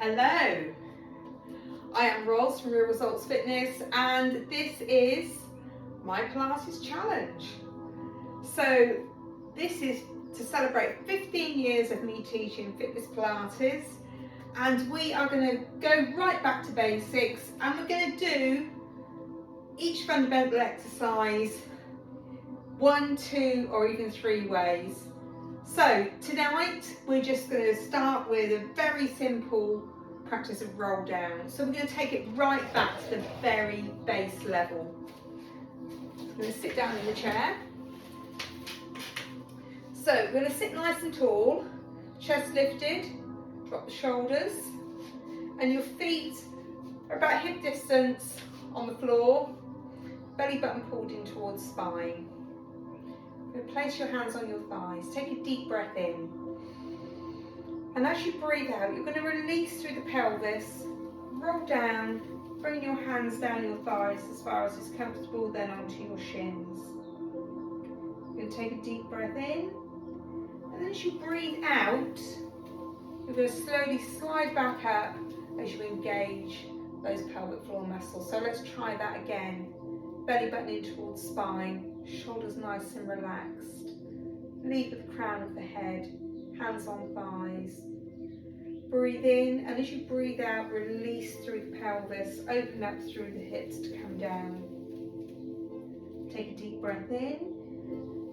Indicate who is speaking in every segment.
Speaker 1: Hello, I am Ros from Real Results Fitness and this is my Pilates challenge. So this is to celebrate 15 years of me teaching Fitness Pilates, and we are going to go right back to basics and we're going to do each fundamental exercise 1, 2 or even 3 ways. So tonight we're just going to start with a very simple practice of roll down. So we're going to take it right back to the very base level. I'm going to sit down in the chair. So we're going to sit nice and tall, chest lifted, drop the shoulders, and your feet are about hip distance on the floor, belly button pulled in towards spine. You're going to place your hands on your thighs, take a deep breath in. And as you breathe out, you're going to release through the pelvis, roll down, bring your hands down your thighs as far as is comfortable, then onto your shins. You're going to take a deep breath in, and then as you breathe out, you're going to slowly slide back up as you engage those pelvic floor muscles. So let's try that again. Belly button in towards spine, shoulders nice and relaxed. Lead with the crown of the head, hands on thighs. Breathe in, and as you breathe out, release through the pelvis, open up through the hips to come down. Take a deep breath in,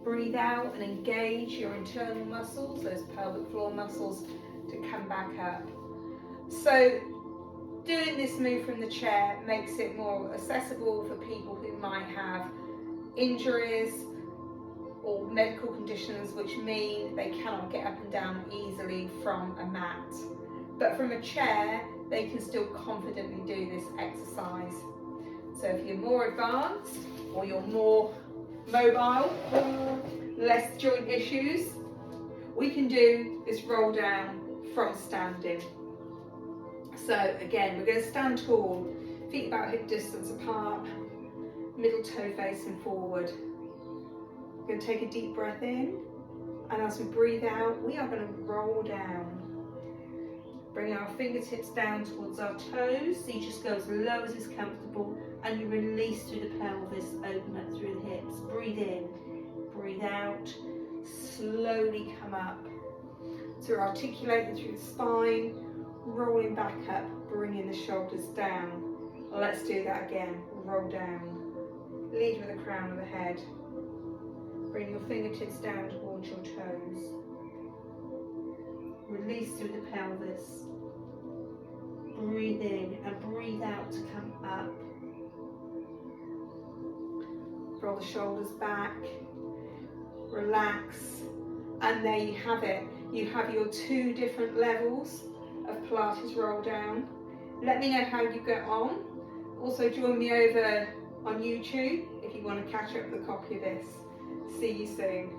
Speaker 1: breathe out and engage your internal muscles, those pelvic floor muscles, to come back up. So doing this move from the chair makes it more accessible for people who might have injuries or medical conditions which mean they cannot get up and down easily from a mat. But from a chair, they can still confidently do this exercise. So if you're more advanced or you're more mobile, less joint issues, we can do this roll down from standing. So again, we're going to stand tall, feet about hip distance apart, middle toe facing forward. We're going to take a deep breath in, and as we breathe out, we are going to roll down. Bring our fingertips down towards our toes, so you just go as low as is comfortable, and you release through the pelvis, open up through the hips. Breathe in, breathe out, slowly come up. So we're articulating through the spine, rolling back up, bringing the shoulders down. Let's do that again. Roll down. Lead with the crown of the head. Bring your fingertips down towards your toes. Release through the pelvis. Breathe in and breathe out to come up. Roll the shoulders back. Relax. And there you have it. You have your 2 different levels of Pilates roll down. Let me know how you get on. Also join me over on YouTube if you want to catch up with a copy of this. See you soon.